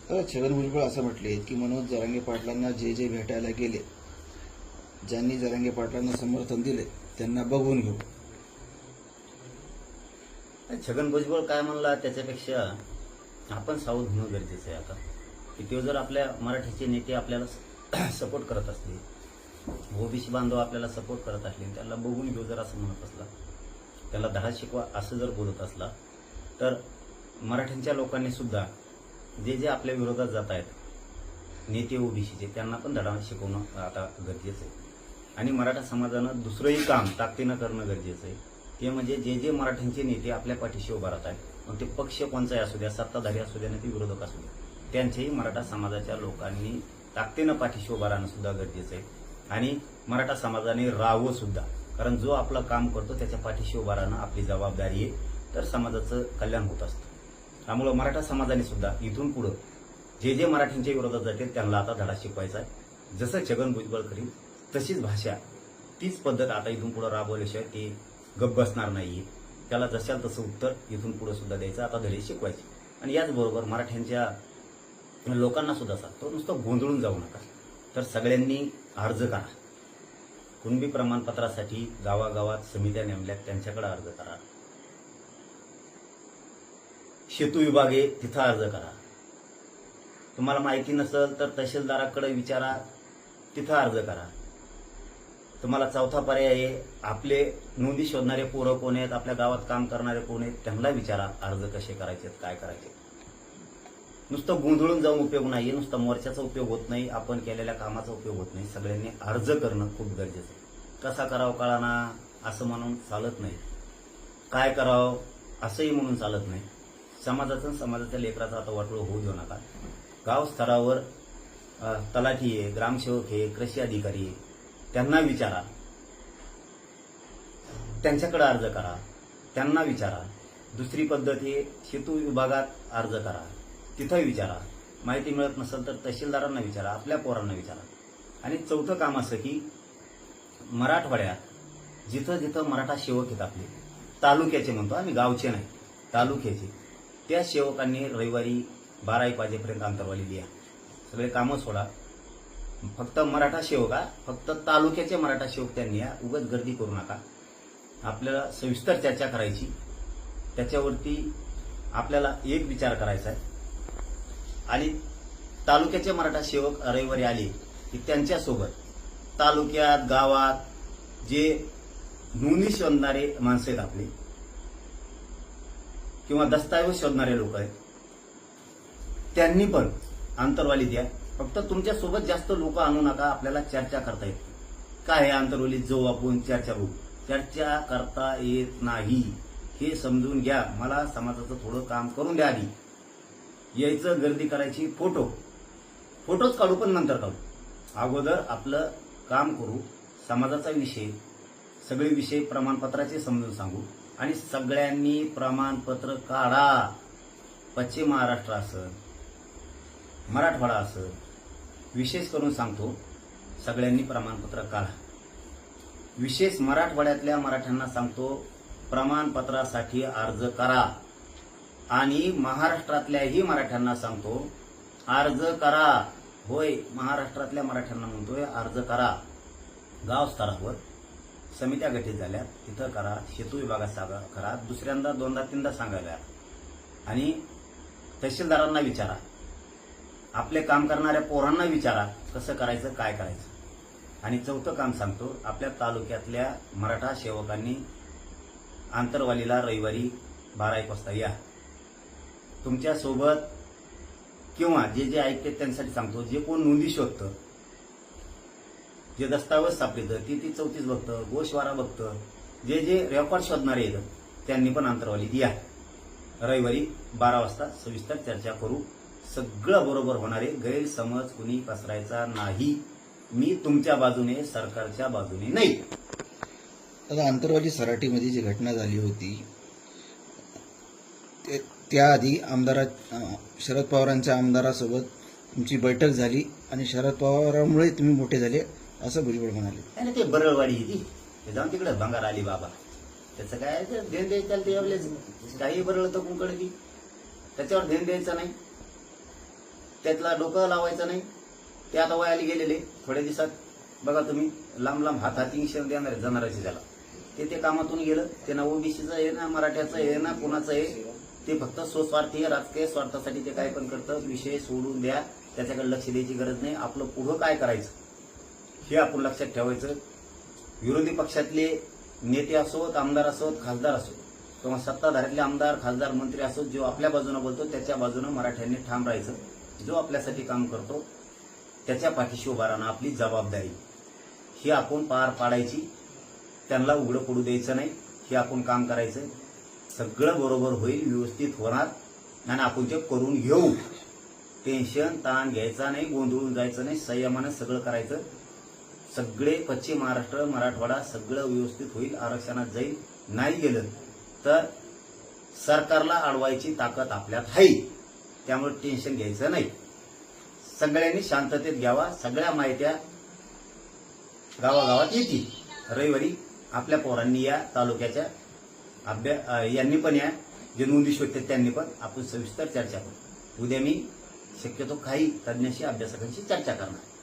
तर छगन भुजबळ असं म्हटले की मनोज जरांगे पाटलांना जे जे भेटायला गेले, ज्यांनी जरांगे पाटलांना समर्थन दिले त्यांना बघून घेऊ. छगन भुजबळ काय म्हणला त्याच्यापेक्षा आपण सावध होणं गरजेचं आहे आता. की ते जर आपल्या मराठीचे नेते आपल्याला सपोर्ट करत असले, ओबीसी बांधव आपल्याला सपोर्ट करत असले, त्याला बघून घेऊ जर असं म्हणत असला, त्याला धडा शिकवा असं जर बोलत असला, तर मराठ्यांच्या लोकांनी सुद्धा जे जे आपल्या विरोधात जात आहेत नेते ओबीसीचे, त्यांना पण धडा शिकवणं आता गरजेचं आहे. आणि मराठा समाजानं दुसरंही काम ताकदीनं करणं गरजेचं आहे. ते म्हणजे जे जे मराठ्यांचे नेते आपल्या पाठीशी उभा राहत आहेत, मग ते पक्ष कोणताही असू द्या, सत्ताधारी असू द्या, नाही ते विरोधक असू द्या, त्यांचेही मराठा समाजाच्या लोकांनी ताकदीनं पाठीशी उभा राहणं सुद्धा गरजेचं आहे. आणि मराठा समाजाने राहावं सुद्धा, कारण जो आपलं काम करतो त्याच्या पाठीशी उभा राहणं आपली जबाबदारी आहे. तर समाजाचं कल्याण होत असतं. त्यामुळं मराठा समाजाने सुद्धा इथून पुढं जे जे मराठ्यांच्या विरोधात जातील त्यांना आता धडा शिकवायचा आहे. जसं छगन भुजबळ करील तशीच भाषा, तीच पद्धत आता इथून पुढे राबवल्याशिवाय ते गप्प बसणार नाहीये. त्याला जशाल तसं उत्तर इथून पुढे सुद्धा द्यायचं, आता धडे शिकवायचे. आणि याचबरोबर मराठ्यांच्या लोकांना सुद्धा सांगतो, नुसतं गोंधळून जाऊ नका. तर सगळ्यांनी अर्ज करा. कुणबी प्रमाणपत्रासाठी गावागावात समित्या नेमल्यात, त्यांच्याकडे अर्ज करा. शेतू विभाग आहे तिथं अर्ज करा. तुम्हाला माहिती नसेल तर तहसीलदाराकडे विचारा, तिथं अर्ज करा. तुम्हाला चौथा पर्याय आहे, आपले नोंदी शोधणारे पोरं कोण आहेत, आपल्या गावात काम करणारे कोण आहेत, त्यांना विचारा अर्ज कसे करायचे, काय करायचे. नुसतं गोंधळून जाऊन उपयोग नाही, नुसतं मोर्चाचा उपयोग होत नाही, आपण केलेल्या कामाचा उपयोग होत नाही. सगळ्यांनी अर्ज करणं खूप गरजेचं आहे. कसा करावं कळाना असं म्हणून चालत नाही, काय करावं असंही म्हणून चालत नाही. समाजाच्या लेकराचा आता वाटोळ होऊ देऊ नका. गाव स्तरावर तलाठी आहे, ग्रामसेवक आहे, कृषी अधिकारी आहे, त्यांना विचारा, त्यांच्याकडे अर्ज करा, त्यांना विचारा. दुसरी पद्धत आहे, शेतू विभागात अर्ज करा, तिथं विचारा. माहिती मिळत नसेल तर तहसीलदारांना विचारा, आपल्या पोरांना विचारा. आणि चौथं काम असं की मराठवाड्यात जिथं जिथं मराठा सेवक आहेत आपले, तालुक्याचे म्हणतो आम्ही, गावचे नाही, तालुक्याचे, त्या सेवकांनी रविवारी 12-1 वाजेपर्यंत अंतरवाली लिहा. सगळे कामं सोडा, फक्त मराठा सेवक, फक्त तालुक्याचे मराठा सेवक त्यांनी या. उगाच गर्दी करू नका. आपल्याला सविस्तर चर्चा करायची, त्याच्यावरती आपल्याला एक विचार करायचा आहे. आणि तालुक्याचे मराठा सेवक रविवारी आले की त्यांच्यासोबत तालुक्यात गावात जे नोंदी शोधणारे माणसं आहेत आपले, किंवा दस्तावेज शोधणारे लोक आहेत, त्यांनी पण अंतरवाली द्या. फक्त तुमच्या सोबत जास्त लोक आणू नका, आपल्याला चर्चा करता येत काय आहे अंतरवालीत जाऊ आपण चर्चा करू. चर्चा करता येत नाही हे समजून घ्या. मला समाजाचं थोडं काम करून द्या. आधी यायचं, गर्दी करायची, फोटोच काढू, पण नंतर काढू. अगोदर आपलं काम करू. समाजाचा विषय, सगळे विषय प्रमाणपत्राचे समजून सांगू. आणि सगळ्यांनी प्रमाणपत्र काढा. पश्चिम महाराष्ट्र असं, मराठवाडा असं, विशेष करून सांगतो, सगळ्यांनी प्रमाणपत्र काढा. विशेष मराठवाड्यातल्या मराठ्यांना सांगतो, प्रमाणपत्रासाठी अर्ज करा. आणि महाराष्ट्रातल्याही मराठ्यांना सांगतो, अर्ज करा. होय, महाराष्ट्रातल्या मराठ्यांना म्हणतोय अर्ज करा. गाव स्तरावर समित्या गठीत झाल्या, तिथं करा. शेतू विभागात करा. दुसऱ्यांदा, दोनदा, तीनदा सांगायला. आणि तहसीलदारांना विचारा, आपले काम करणाऱ्या पोरांना विचारा कसं करायचं, काय करायचं. आणि चौथं काम सांगतो, आपल्या तालुक्यातल्या मराठा सेवकांनी आंतरवालीला रविवारी 12-1 वाजता या. तुमच्यासोबत किंवा जे जे ऐकते त्यांच्यासाठी सांगतो, जे कोण नोंदी शोधतं, जे दस्तावेज सापडतं, ती 34 बघतं, गोशवारा बघतं, जे जे रेकॉर्ड शोधणारे येतात, त्यांनी पण अंतरवालीत या. रविवारी 12 वाजता सविस्तर चर्चा करू. सगळं बरोबर होणार आहे. गैरसमज कुणी पसरायचा नाही. मी तुमच्या बाजूने, सरकारच्या बाजूने नाही. आता आंतरवाली सराटीमध्ये जी घटना झाली होती, त्याआधी शरद पवारांच्या आमदारासोबत तुमची बैठक झाली आणि शरद पवारांमुळे तुम्ही मोठे झाले असं भुजबळ म्हणाले. आणि ते बरळवाडी ती जाऊन तिकडे भंगार आली बाबा, त्याचं काय ध्यान द्यायचं, ते एवढेच काही बरळतं कुंकडे की त्याच्यावर ध्यान द्यायचं नाही. त्यातला डोकं लावायचं नाही. ते आता वयाला गेलेले, थोड्या दिवसात बघा तुम्ही लांब लांब हाती निशाण देणार आहे जनावरांची त्याला. ते कामातून गेलं. ते ना ओबीसीचं आहे ना मराठ्याचं आहे ना कुणाचं आहे, ते फक्त स्वस्वार्थी राजकीय स्वार्थासाठी ते काय पण करतं. विषय सोडून द्या, त्याच्याकडे लक्ष द्यायची गरज नाही. आपलं पुढं काय करायचं हे आपण लक्षात ठेवायचं. विरोधी पक्षातले नेते असोत, आमदार असोत, खासदार असोत किंवा सत्ताधाऱ्यातले आमदार, खासदार, मंत्री असोत, जो आपल्या बाजूने बोलतो त्याच्या बाजूने मराठ्यांनी ठाम राहायचं. जो आपल्यासाठी काम करतो त्याच्या पाठीशी उभा राहणं आपली जबाबदारी, ही आपण पार पाडायची. त्यांना उघडं पडू द्यायचं नाही. हे आपण काम करायचं. सगळं बरोबर होईल, व्यवस्थित होणार आणि आपण ते करून घेऊ. टेन्शन ताण घ्यायचा नाही, गोंधळून जायचं नाही, संयमानं सगळं करायचं. सगळे पश्चिम महाराष्ट्र, मराठवाडा सगळं व्यवस्थित होईल, आरक्षणात जाईल. नाही गेलं तर सरकारला अडवायची ताकद आपल्यात आहे. त्यामुळे टेन्शन घ्यायचं नाही. सगळ्यांनी शांततेत घ्यावा. सगळ्या माहित्या गावागावात येतील. रविवारी आपल्या पोरांनी या तालुक्याच्या यांनी पण या, जे नोंदी शोधतात त्यांनी पण आपण सविस्तर चर्चा करू. उद्या मी शक्यतो काही तज्ञाशी अभ्यासकांशी चर्चा करणार.